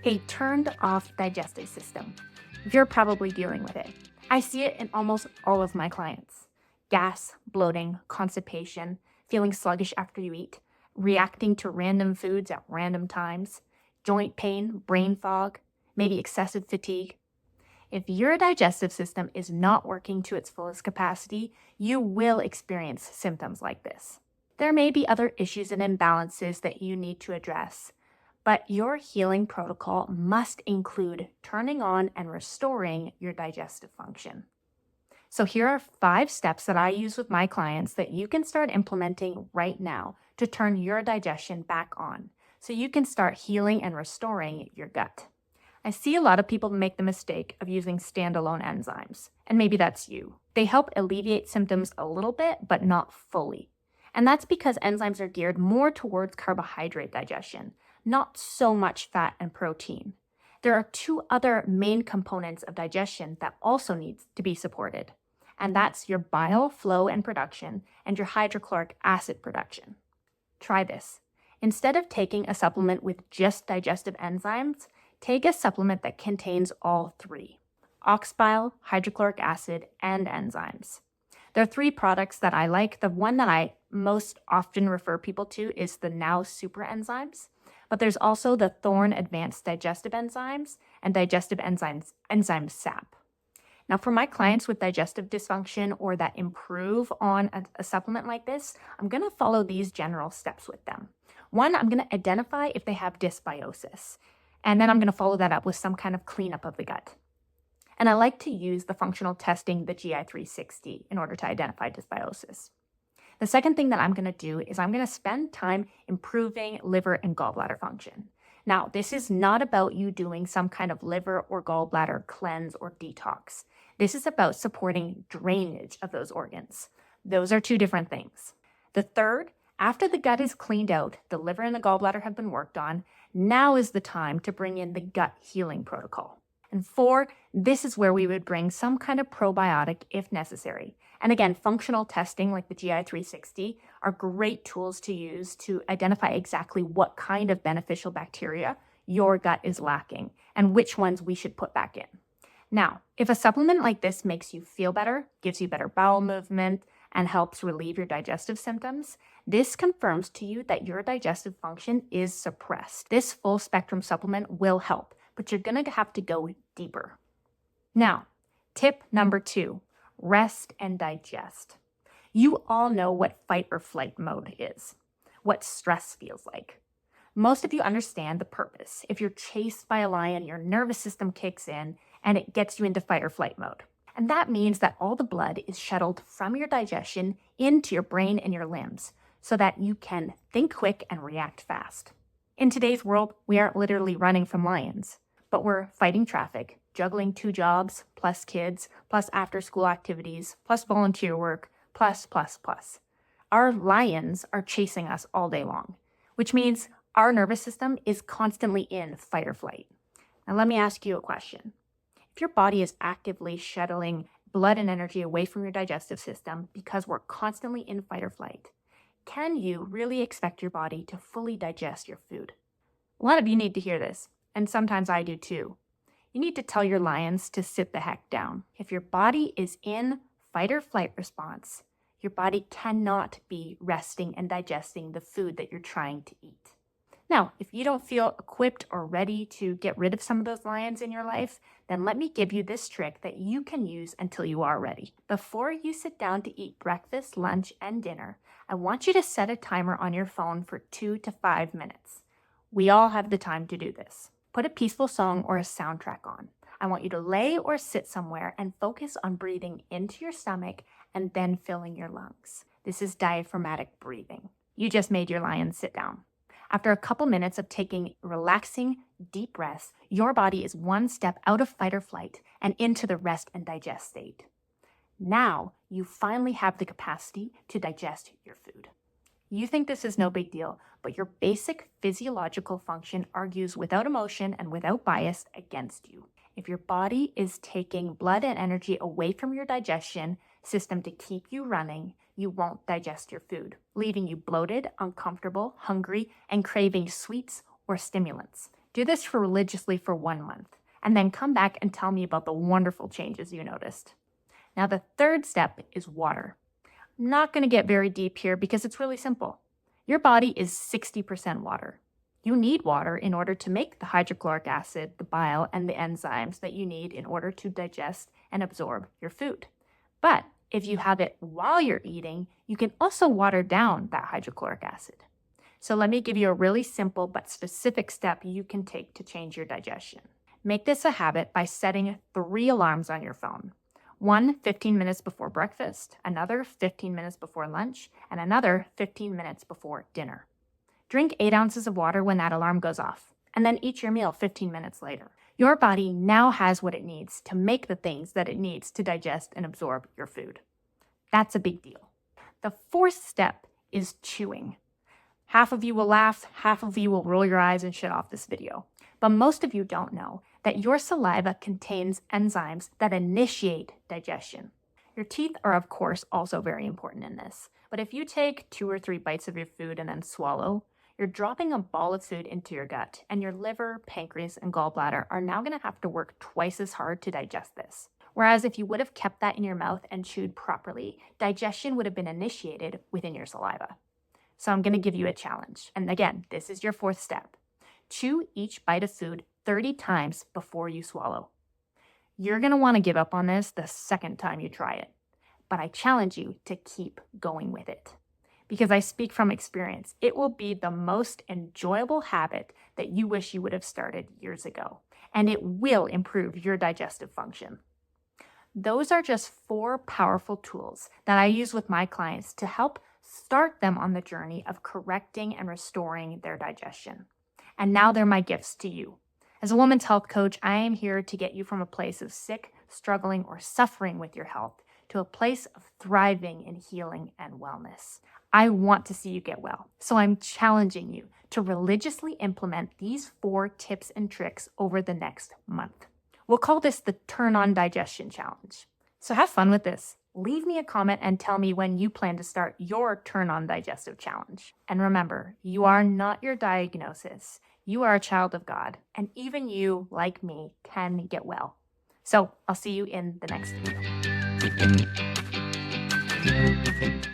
a turned off digestive system. You're probably dealing with it. I see it in almost all of my clients. Gas, bloating, constipation, feeling sluggish after you eat, reacting to random foods at random times, joint pain, brain fog, maybe excessive fatigue. If your digestive system is not working to its fullest capacity, you will experience symptoms like this. There may be other issues and imbalances that you need to address, but your healing protocol must include turning on and restoring your digestive function. So here are 5 steps that I use with my clients that you can start implementing right now to turn your digestion back on, so you can start healing and restoring your gut. I see a lot of people make the mistake of using standalone enzymes, and maybe that's you. They help alleviate symptoms a little bit, but not fully. And that's because enzymes are geared more towards carbohydrate digestion, not so much fat and protein. There are 2 other main components of digestion that also need to be supported, and that's your bile flow and production and your hydrochloric acid production. Try this. Instead of taking a supplement with just digestive enzymes, take a supplement that contains all 3: ox bile, hydrochloric acid, and enzymes. There are 3 products that I like. The one that I most often refer people to is the Now Super Enzymes, but there's also the Thorne Advanced Digestive Enzymes and Digestive Enzyme Sap. Now, for my clients with digestive dysfunction or that improve on a supplement like this, I'm going to follow these general steps with them. 1, I'm going to identify if they have dysbiosis, and then I'm going to follow that up with some kind of cleanup of the gut. And I like to use the functional testing, the GI360, in order to identify dysbiosis. The second thing that I'm going to do is I'm going to spend time improving liver and gallbladder function. Now, this is not about you doing some kind of liver or gallbladder cleanse or detox. This is about supporting drainage of those organs. Those are 2 different things. The third, after the gut is cleaned out, the liver and the gallbladder have been worked on, now is the time to bring in the gut healing protocol. And 4, this is where we would bring some kind of probiotic if necessary. And again, functional testing like the GI360 are great tools to use to identify exactly what kind of beneficial bacteria your gut is lacking and which ones we should put back in. Now, if a supplement like this makes you feel better, gives you better bowel movement, and helps relieve your digestive symptoms, this confirms to you that your digestive function is suppressed. This full spectrum supplement will help, but you're going to have to go deeper. Now, tip number 2, rest and digest. You all know what fight or flight mode is, what stress feels like. Most of you understand the purpose. If you're chased by a lion, your nervous system kicks in and it gets you into fight or flight mode. And that means that all the blood is shuttled from your digestion into your brain and your limbs so that you can think quick and react fast. In today's world, we aren't literally running from lions, but we're fighting traffic, juggling 2 jobs, plus kids, plus after-school activities, plus volunteer work, plus. Our lions are chasing us all day long, which means our nervous system is constantly in fight or flight. Now, let me ask you a question. If your body is actively shuttling blood and energy away from your digestive system because we're constantly in fight or flight, can you really expect your body to fully digest your food? A lot of you need to hear this, and sometimes I do too. You need to tell your lions to sit the heck down. If your body is in fight or flight response, your body cannot be resting and digesting the food that you're trying to eat. Now, if you don't feel equipped or ready to get rid of some of those lions in your life, then let me give you this trick that you can use until you are ready. Before you sit down to eat breakfast, lunch, and dinner, I want you to set a timer on your phone for 2 to 5 minutes. We all have the time to do this. Put a peaceful song or a soundtrack on. I want you to lay or sit somewhere and focus on breathing into your stomach and then filling your lungs. This is diaphragmatic breathing. You just made your lion sit down. After a couple minutes of taking relaxing, deep breaths, your body is 1 step out of fight or flight and into the rest and digest state. Now, you finally have the capacity to digest your food. You think this is no big deal, but your basic physiological function argues without emotion and without bias against you. If your body is taking blood and energy away from your digestion system to keep you running, you won't digest your food, leaving you bloated, uncomfortable, hungry, and craving sweets or stimulants. Do this religiously for 1 month, and then come back and tell me about the wonderful changes you noticed. Now, the third step is water. I'm not going to get very deep here because it's really simple. Your body is 60% water. You need water in order to make the hydrochloric acid, the bile, and the enzymes that you need in order to digest and absorb your food. But if you have it while you're eating, you can also water down that hydrochloric acid. So let me give you a really simple but specific step you can take to change your digestion. Make this a habit by setting 3 alarms on your phone. One 15 minutes before breakfast, another 15 minutes before lunch, and another 15 minutes before dinner. Drink 8 ounces of water when that alarm goes off, and then eat your meal 15 minutes later. Your body now has what it needs to make the things that it needs to digest and absorb your food. That's a big deal. The fourth step is chewing. Half of you will laugh, half of you will roll your eyes and shut off this video. But most of you don't know that your saliva contains enzymes that initiate digestion. Your teeth are, of course, also very important in this. But if you take 2 or 3 bites of your food and then swallow, you're dropping a ball of food into your gut, and your liver, pancreas, and gallbladder are now going to have to work twice as hard to digest this. Whereas if you would have kept that in your mouth and chewed properly, digestion would have been initiated within your saliva. So I'm going to give you a challenge. And again, this is your fourth step. Chew each bite of food 30 times before you swallow. You're going to want to give up on this the second time you try it. But I challenge you to keep going with it. Because I speak from experience, it will be the most enjoyable habit that you wish you would have started years ago. And it will improve your digestive function. Those are just 4 powerful tools that I use with my clients to help start them on the journey of correcting and restoring their digestion. And now they're my gifts to you. As a woman's health coach, I am here to get you from a place of sick, struggling, or suffering with your health to a place of thriving in healing and wellness. I want to see you get well, so I'm challenging you to religiously implement these 4 tips and tricks over the next month. We'll call this the Turn On Digestion Challenge. So have fun with this. Leave me a comment and tell me when you plan to start your Turn On Digestive Challenge. And remember, you are not your diagnosis. You are a child of God, and even you, like me, can get well. So I'll see you in the next video.